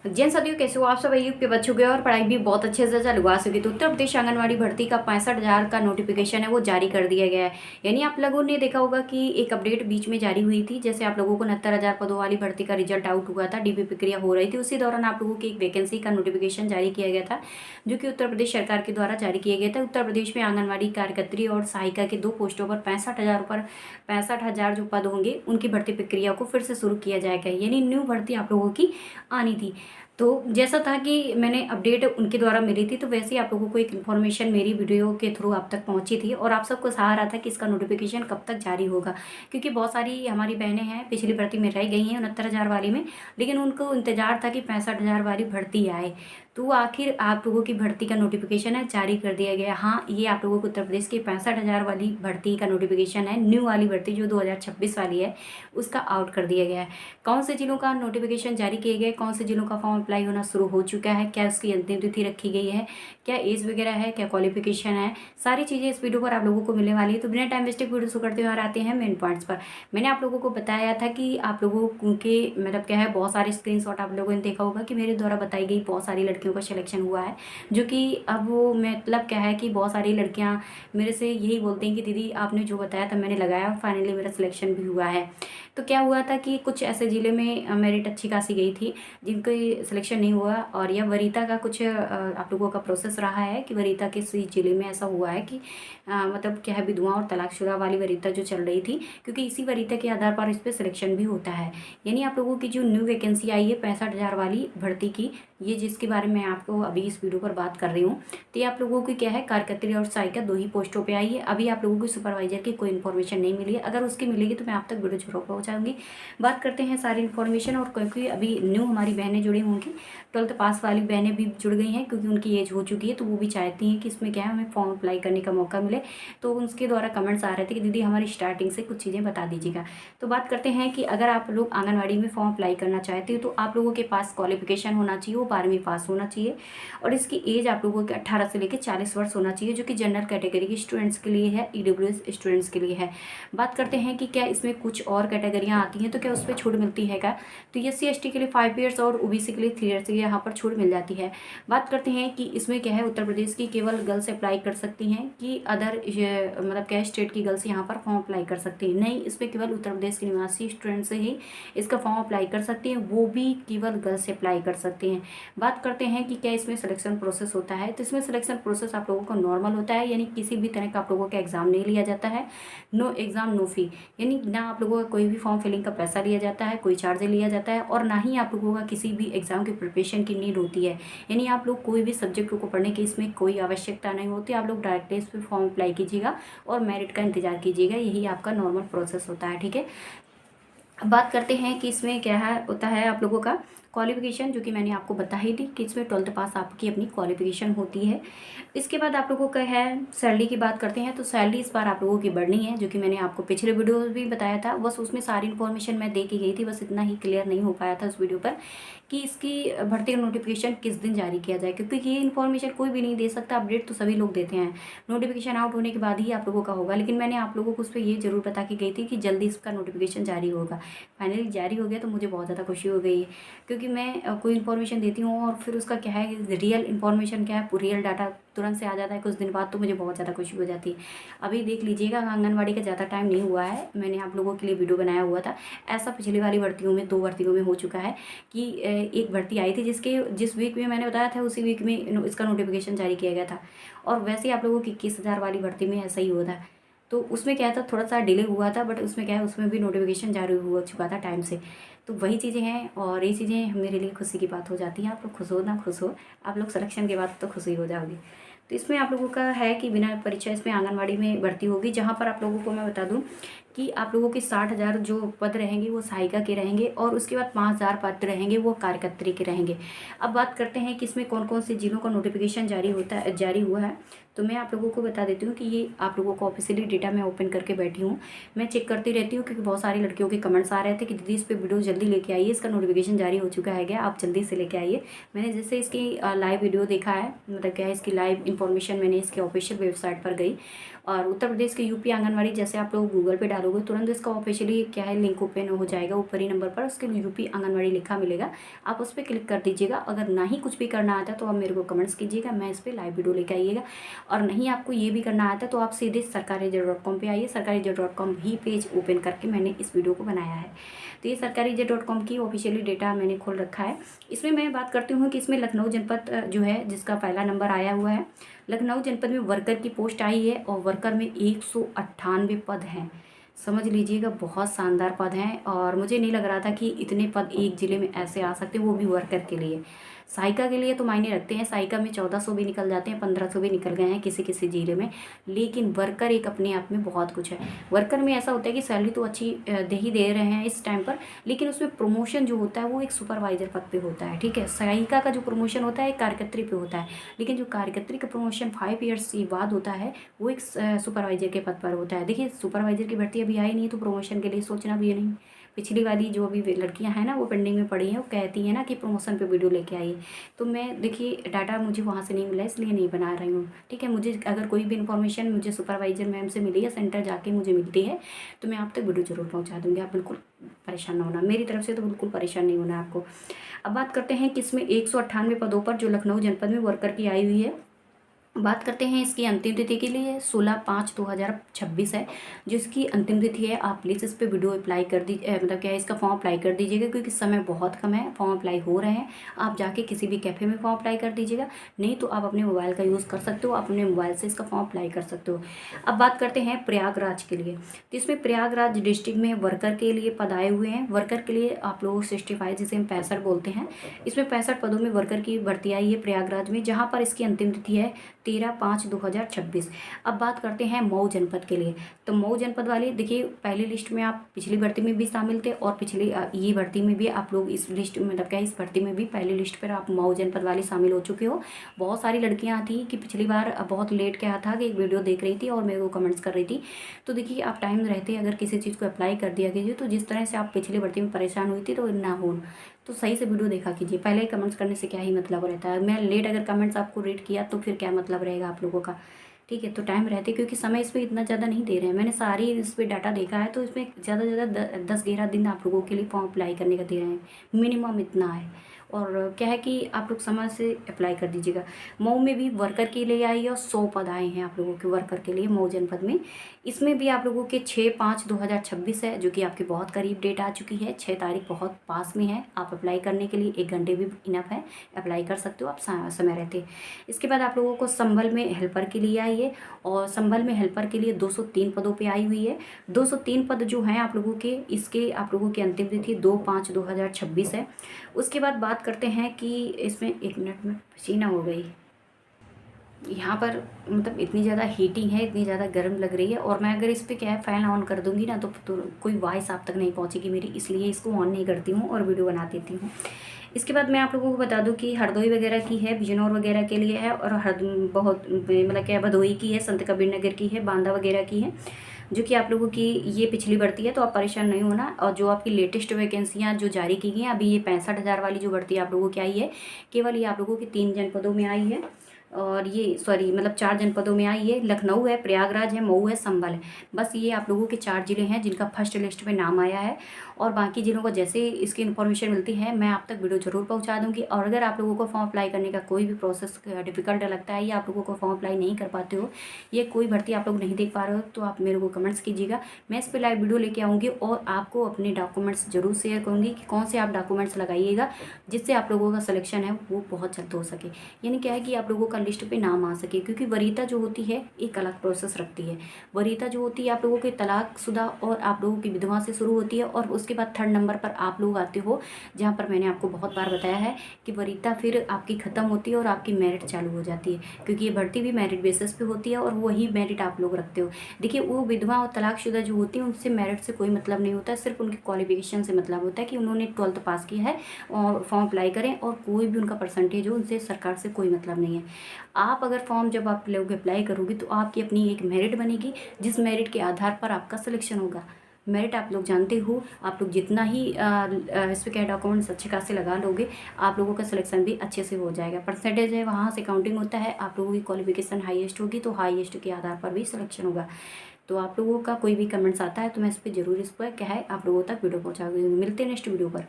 जैन साथियों, कैसे हो आप सब। आईयूब के बच्चों के और पढ़ाई भी बहुत अच्छे से चालू हुआ सके। तो उत्तर प्रदेश आंगनवाड़ी भर्ती का 65,000 का नोटिफिकेशन है वो जारी कर दिया गया है। यानी आप लोगों ने देखा होगा कि एक अपडेट बीच में जारी हुई थी, जैसे आप लोगों को 69,000 पदों वाली भर्ती का रिजल्ट आउट हुआ था, डीपी प्रक्रिया हो रही थी, उसी दौरान आप लोगों की एक वैकेंसी का नोटिफिकेशन जारी किया गया था, जो कि उत्तर प्रदेश सरकार के द्वारा जारी किया गया था। उत्तर प्रदेश में आंगनवाड़ी कार्यकर्त्री और सहायिका के 2 पोस्टों पर 65,000 जो पद होंगे उनकी भर्ती प्रक्रिया को फिर से शुरू किया जाएगा। यानी न्यू भर्ती आप लोगों की आनी थी। तो जैसा था कि मैंने अपडेट उनके द्वारा मिली थी, तो वैसे ही आप लोगों को एक इन्फॉर्मेशन मेरी वीडियो के थ्रू आप तक पहुंची थी और आप सबको सहा रहा था कि इसका नोटिफिकेशन कब तक जारी होगा, क्योंकि बहुत सारी हमारी बहनें हैं पिछली भर्ती में रह गई हैं 69,000 वाली में, लेकिन उनको इंतजार था कि 65,000 वाली भर्ती आए। तो आखिर आप लोगों की भर्ती का नोटिफिकेशन है जारी कर दिया गया। हाँ, ये आप लोगों को उत्तर प्रदेश की 65,000 वाली भर्ती का नोटिफिकेशन है, न्यू वाली भर्ती जो 2026 वाली है उसका आउट कर दिया गया है। कौन से जिलों का नोटिफिकेशन जारी किए गए, कौन से जिलों का फॉर्म अप्लाई होना शुरू हो चुका है, क्या उसकी अंतिम तिथि रखी गई है, क्या एज वगैरह है, क्या क्वालिफिकेशन है, सारी चीज़ें इस वीडियो पर आप लोगों को मिलने वाली है। तो बिना टाइम वेस्ट वीडियो शुरू करते हुए आते हैं मेन पॉइंट्स पर। मैंने आप लोगों को बताया था कि आप लोगों के मतलब क्या है, बहुत सारे स्क्रीनशॉट आप लोगों ने देखा होगा कि मेरे द्वारा बताई गई बहुत सारी लड़कियों का सिलेक्शन हुआ है, जो कि अब वो मतलब क्या है कि बहुत सारी लड़कियां मेरे से यही बोलती हैं कि दीदी आपने जो बताया था मैंने लगाया और फाइनली मेरा सिलेक्शन भी हुआ है। तो क्या हुआ था कि कुछ ऐसे ज़िले में मेरिट अच्छी खासी गई थी जिनका सिलेक्शन नहीं हुआ, और यह वरीता का कुछ आप लोगों का प्रोसेस रहा है कि वरीता के इसी ज़िले में ऐसा हुआ है कि मतलब क्या है, विधवा और तलाकशुदा वाली वरीता जो चल रही थी, क्योंकि इसी वरीता के आधार पर इस पर सिलेक्शन भी होता है। यानी आप लोगों की जो न्यू वैकेंसी आई है 65,000 वाली भर्ती की, ये जिसके बारे में आपको अभी इस वीडियो पर बात कर रही हूँ, तो ये आप लोगों की क्या है, कार्यकर्त्री और सहायिका 2 ही पोस्टों पे आई है। अभी आप लोगों को सुपरवाइजर की कोई इन्फॉर्मेशन नहीं मिली है, अगर उसकी मिलेगी तो मैं आप तक वीडियो जरूर पहुँचाऊंगी। बात करते हैं सारी इन्फॉर्मेशन, और क्योंकि अभी न्यू हमारी बहनें जुड़ी होंगी, 12th पास वाली बहनें भी जुड़ गई हैं क्योंकि उनकी एज हो चुकी है, तो वो भी चाहती हैं कि इसमें क्या है हमें फॉर्म अप्लाई करने का मौका मिले। तो उनके द्वारा कमेंट्स आ रहे थे कि दीदी हमारी स्टार्टिंग से कुछ चीज़ें बता दीजिएगा। तो बात करते हैं कि अगर आप लोग आंगनवाड़ी में फॉर्म अप्लाई करना चाहते हो तो आप लोगों के पास क्वालिफिकेशन होना चाहिए, वो 12वीं पास होना चाहिए, और इसकी एज आप लोगों के 18 से लेकर 40 वर्ष होना चाहिए, जो कि जनरल कैटेगरी के स्टूडेंट्स के लिए है, ईडब्ल्यूएस स्टूडेंट्स के लिए है। बात करते हैं कि क्या इसमें कुछ और कैटेगरियाँ आती हैं तो क्या उस पर छूट मिलती है क्या। तो SC ST के लिए 5 ईयर्स और OBC के लिए 3 ईयर्स यहाँ पर छूट मिल जाती है। बात करते हैं कि इसमें क्या है, उत्तर प्रदेश की केवल गर्ल्स अप्लाई कर सकती हैं कि अदर मतलब क्या स्टेट की गर्ल्स यहाँ पर फॉर्म अप्लाई कर सकती हैं। नहीं, इसमें केवल उत्तर प्रदेश के निवासी स्टूडेंट से ही इसका फॉर्म अप्लाई कर सकती हैं, वो भी केवल गर्ल्स अप्लाई कर सकती हैं। बात करते हैं कि क्या इसमें सिलेक्शन प्रोसेस होता है, तो इसमें सिलेक्शन प्रोसेस आप लोगों का नॉर्मल होता है, यानी किसी भी तरह का आप लोगों का एग्जाम नहीं लिया जाता है। नो एग्जाम नो फी, यानी ना आप लोगों का कोई भी फॉर्म फिलिंग का पैसा लिया जाता है, कोई चार्ज लिया जाता है, और ना ही आप लोगों का किसी भी एग्जाम की प्रिपरेशन की नीड होती है। यानी आप लोग कोई भी सब्जेक्ट को पढ़ने की इसमें कोई आवश्यकता नहीं होती, आप लोग डायरेक्टली इस पर फॉर्म अप्लाई कीजिएगा और मेरिट का इंतजार कीजिएगा, यही आपका नॉर्मल प्रोसेस होता है। ठीक है, अब बात करते हैं कि इसमें क्या है होता है आप लोगों का क्वालिफिकेशन, जो कि मैंने आपको बता ही दी कि इसमें 12th पास आपकी अपनी क्वालिफिकेशन होती है। इसके बाद आप लोगों का है सैलरी की बात करते हैं, तो सैलरी इस बार आप लोगों की बढ़नी है, जो कि मैंने आपको पिछले वीडियो में भी बताया था, बस उसमें सारी इन्फॉर्मेशन मैं दे के गई थी, बस इतना ही क्लियर नहीं हो पाया था उस वीडियो पर कि इसकी भर्ती का नोटिफिकेशन किस दिन जारी किया जाए, क्योंकि ये इन्फॉर्मेशन कोई भी नहीं दे सकता, अपडेट तो सभी लोग देते हैं, नोटिफिकेशन आउट होने के बाद ही आप लोगों का होगा। लेकिन मैंने आप लोगों को उस पर ये जरूर बता के गई थी कि जल्दी इसका नोटिफिकेशन जारी होगा। फाइनली जारी हो गया तो मुझे बहुत ज़्यादा खुशी हो गई है, क्योंकि मैं कोई इन्फॉर्मेशन देती हूँ और फिर उसका क्या है, रियल इन्फॉर्मेशन क्या है, रियल डाटा तुरंत से आ जाता है कुछ दिन बाद, तो मुझे बहुत ज़्यादा खुशी हो जाती है। अभी देख लीजिएगा, आंगनवाड़ी का ज़्यादा टाइम नहीं हुआ है, मैंने आप लोगों के लिए वीडियो बनाया हुआ था। ऐसा पिछली वाली भर्तियों में 2 भर्तियों में हो चुका है कि एक भर्ती आई थी जिस वीक में मैंने बताया था उसी वीक में इसका नोटिफिकेशन जारी किया गया था, और वैसे ही आप लोगों की 21,000 वाली भर्ती में ऐसा ही हुआ था। तो उसमें क्या था, थोड़ा सा डिले हुआ था, बट उसमें क्या है, उसमें भी नोटिफिकेशन जारी हो चुका था टाइम से। तो वही चीज़ें हैं, और ये चीज़ें मेरे लिए खुशी की बात हो जाती है। आप लोग खुश हो ना खुश हो, आप लोग सिलेक्शन के बाद तो खुशी हो जाओगे। तो इसमें आप लोगों का है कि बिना परीक्षा इसमें आंगनवाड़ी में भर्ती होगी, जहाँ पर आप लोगों को मैं बता दूँ कि आप लोगों के 60,000 जो पद रहेंगे वो सहायिका के रहेंगे, और उसके बाद 5,000 पद रहेंगे वो कार्यकर्त्री के रहेंगे। अब बात करते हैं कि इसमें कौन कौन से जिलों का नोटिफिकेशन जारी हुआ है। तो मैं आप लोगों को बता देती हूँ कि ये आप लोगों को ऑफिशियली डेटा मैं ओपन करके बैठी हूँ। मैं चेक करती रहती हूँ क्योंकि बहुत सारी लड़कियों के कमेंट्स आ रहे थे कि दीदी इस पे वीडियो जल्दी लेके आइए, इसका नोटिफिकेशन जारी हो चुका है क्या, आप जल्दी से लेके आइए। मैंने जैसे इसकी लाइव वीडियो देखा है, मतलब क्या है इसकी लाइव इन्फॉर्मेशन मैंने इसके ऑफिशियल वेबसाइट पर गई और उत्तर प्रदेश के यूपी आंगनवाड़ी जैसे आप लोग गूगल पे डालोगे तुरंत इसका ऑफिशियली क्या है लिंक ओपन हो जाएगा। ऊपर ही नंबर पर उसके यूपी आंगनवाड़ी लिखा मिलेगा, आप उस पर क्लिक कर दीजिएगा। अगर ना ही कुछ भी करना आता तो आप मेरे को कमेंट्स कीजिएगा, मैं इस पर लाइव वीडियो लेके आइएगा। और नहीं आपको ये भी करना आता तो आप सीधे सरकारी.com पे आइए। सरकारी.com ही पेज ओपन करके मैंने इस वीडियो को बनाया है। तो ये सरकारी.com की ऑफिशियली डेटा मैंने खोल रखा है। इसमें मैं बात करती हूँ कि इसमें लखनऊ जनपद जो है जिसका पहला नंबर आया हुआ है, लखनऊ जनपद में वर्कर की पोस्ट आई है और वर्कर में 198 पद हैं। समझ लीजिएगा बहुत शानदार पद हैं और मुझे नहीं लग रहा था कि इतने पद एक ज़िले में ऐसे आ सकते हैं, वो भी वर्कर के लिए। सहायिका के लिए तो मायने रखते हैं, सहायिका में 1400 भी निकल जाते हैं, 1500 भी निकल गए हैं किसी किसी ज़िले में, लेकिन वर्कर एक अपने आप में बहुत कुछ है। वर्कर में ऐसा होता है कि सैलरी तो अच्छी दे ही दे रहे हैं इस टाइम पर, लेकिन उसमें प्रमोशन जो होता है वो एक सुपरवाइजर पद पे होता है। ठीक है, सहायिका का जो प्रमोशन होता है एक कार्यकर्त्री पे होता है, लेकिन जो कार्यकर्त्री का प्रमोशन 5 ईयर्स के बाद होता है वो एक सुपरवाइजर के पद पर होता है। देखिए सुपरवाइजर की भर्ती अभी आई नहीं तो प्रमोशन के लिए सोचना भी नहीं। पिछली वाली जो अभी लड़कियां हैं ना वो पेंडिंग में पड़ी हैं, वो कहती हैं ना कि प्रमोशन पे वीडियो लेके आई। तो मैं देखिए डाटा मुझे वहाँ से नहीं मिला इसलिए नहीं बना रही हूँ। ठीक है, मुझे अगर कोई भी इन्फॉर्मेशन मुझे सुपरवाइजर मैम से मिली या सेंटर जाके मुझे मिलती है तो मैं आप तक वीडियो जरूर पहुँचा दूँगी। आप बिल्कुल परेशान ना होना, मेरी तरफ से तो बिल्कुल परेशान नहीं होना आपको। अब बात करते हैं कि इसमें 198 पदों पर जो लखनऊ जनपद में वर्कर की आई हुई है, बात करते हैं इसकी अंतिम तिथि के लिए 16/5/2026 है जो इसकी अंतिम तिथि है। आप प्लीज़ इस पर वीडियो अप्लाई कर दीजिए, मतलब क्या है इसका फॉर्म अप्लाई कर दीजिएगा क्योंकि समय बहुत कम है, फॉर्म अप्लाई हो रहे हैं। आप जाके किसी भी कैफ़े में फॉर्म अप्लाई कर दीजिएगा, नहीं तो आप अपने मोबाइल का यूज़ कर सकते हो, अपने मोबाइल से इसका फॉर्म अप्लाई कर सकते हो। अब बात करते हैं प्रयागराज के लिए, तो इसमें प्रयागराज डिस्ट्रिक्ट में वर्कर के लिए पद आए हुए हैं। वर्कर के लिए आप लोग 65 जिसे हम 65 बोलते हैं, इसमें 65 पदों में वर्कर की भर्ती आई है प्रयागराज में, जहाँ पर इसकी अंतिम तिथि है 13/5/2026। अब बात करते हैं मऊ जनपद के लिए, तो मऊ जनपद वाले देखिए पहली लिस्ट में आप पिछली भर्ती में भी शामिल थे और पिछली ये भर्ती में भी आप लोग इस लिस्ट में मतलब क्या इस भर्ती में भी पहली लिस्ट पर आप मऊ जनपद वाले शामिल हो चुके हो। बहुत सारी लड़कियां थी कि पिछली बार बहुत लेट क्या था कि एक वीडियो देख रही थी और मेरे को कमेंट्स कर रही थी। तो देखिए आप टाइम रहते अगर किसी चीज़ को अप्लाई कर दिया कीजिए, तो जिस तरह से आप पिछली भर्ती में परेशान हुई थी तो ना हो, तो सही से वीडियो देखा कीजिए। पहले ही कमेंट्स करने से क्या ही मतलब रहता है, मैं लेट अगर कमेंट्स आपको रीड किया तो फिर क्या मतलब रहेगा आप लोगों का। ठीक है, तो टाइम रहते क्योंकि समय इस पर इतना ज़्यादा नहीं दे रहे हैं, मैंने सारी इस पर डाटा देखा है, तो इसमें ज़्यादा से ज़्यादा 10-11 दिन आप लोगों के लिए फॉर्म अप्लाई करने का दे रहे हैं, मिनिमम इतना है। और क्या है कि आप लोग समय से अप्लाई कर दीजिएगा। मऊ में भी वर्कर के लिए आई है और 100 पद आए हैं आप लोगों के वर्कर के लिए मऊ जनपद में। इसमें भी आप लोगों के 6/5/2026 है जो कि आपके बहुत करीब डेट आ चुकी है, 6 तारीख बहुत पास में है। आप अप्लाई करने के लिए 1 घंटे भी इनफ है, अप्लाई कर सकते हो आप समय रहते। इसके बाद आप लोगों को संभल में हेल्पर के लिए आई है और संभल में हेल्पर के लिए 203 पदों पे आई हुई है। 203 पद जो हैं आप लोगों के, इसके आप लोगों की अंतिम तिथि 2/5/2026 है। उसके बाद बात करते हैं कि इसमें 1 मिनट में पसीना हो गई, यहाँ पर मतलब इतनी ज़्यादा हीटिंग है, इतनी ज़्यादा गर्म लग रही है और मैं अगर इस पर क्या है फ़ैन ऑन कर दूँगी ना तो कोई वॉइस आप तक नहीं पहुँचेगी मेरी, इसलिए इसको ऑन नहीं करती हूँ और वीडियो बना देती हूँ। इसके बाद मैं आप लोगों को बता दूं कि हरदोई वगैरह की है, बिजनौर वगैरह के लिए है और बहुत मतलब क्या भदोही की है, संत कबीर नगर की है, बांदा वगैरह की है, जो कि आप लोगों की ये पिछली भर्ती है, तो आप परेशान नहीं होना। और जो आपकी लेटेस्ट वैकेंसियाँ जो जारी की गई हैं अभी, ये 65,000 वाली जो भर्ती आप लोगों की आई है, केवल ये आप लोगों की 3 जनपदों में आई है और ये सॉरी मतलब 4 जनपदों में आई है। लखनऊ है, प्रयागराज है, मऊ है, संभल है, बस ये आप लोगों के 4 जिले हैं जिनका फर्स्ट लिस्ट में नाम आया है। और बाकी जिलों को जैसे इसकी इन्फॉर्मेशन मिलती है मैं आप तक वीडियो जरूर पहुंचा दूंगी। और अगर आप लोगों को फॉर्म अप्लाई करने का कोई भी प्रोसेस डिफिकल्ट लगता है या आप लोगों को फॉर्म अप्लाई नहीं कर पाते हो, ये कोई भर्ती आप लोग नहीं देख पा रहे हो, तो आप मेरे को कमेंट्स कीजिएगा, मैं इस पर लाइव वीडियो लेके आऊँगी और आपको अपने डॉक्यूमेंट्स जरूर शेयर करूँगी कि कौन से आप डॉक्यूमेंट्स लगाइएगा जिससे आप लोगों का सिलेक्शन है वो बहुत जल्द हो सके। यानी क्या है कि आप लोगों का लिस्ट पे नाम आ सके, क्योंकि वरीयता जो होती है एक अलग प्रोसेस रखती है। वरीयता जो होती है आप लोगों के तलाकशुदा और आप लोगों की विधवा से शुरू होती है और उसके बाद 3rd नंबर पर आप लोग आते हो, जहाँ पर मैंने आपको बहुत बार बताया है कि वरीयता फिर आपकी ख़त्म होती है और आपकी मेरिट चालू हो जाती है, क्योंकि ये भर्ती भी मेरिट बेसिस पे होती है और वही मेरिट आप लोग रखते हो। देखिए वो विधवा और तलाकशुदा जो होती है उनसे मेरिट से कोई मतलब नहीं होता है, सिर्फ उनकी क्वालिफिकेशन से मतलब होता है कि उन्होंने 12th पास किया है और फॉर्म अप्लाई करें, और कोई भी उनका परसेंटेज हो उनसे सरकार से कोई मतलब नहीं है। आप अगर फॉर्म जब आप लोग अप्लाई करोगे तो आपकी अपनी एक मेरिट बनेगी, जिस मेरिट के आधार पर आपका सिलेक्शन होगा। मेरिट आप लोग जानते हो, आप लोग जितना ही इस पे क्या डॉक्यूमेंट्स अच्छे खासे लगा लोगे, आप लोगों का सिलेक्शन भी अच्छे से हो जाएगा। परसेंटेज है वहाँ से काउंटिंग होता है, आप लोगों की क्वालिफिकेशन हाईएस्ट होगी तो हाईएस्ट के आधार पर भी सिलेक्शन होगा। तो आप लोगों का कोई भी कमेंट्स आता है तो मैं इस पर ज़रूर इस पर क्या है आप लोगों तक वीडियो पहुँचा दूँगी। मिलते हैं नेक्स्ट वीडियो पर।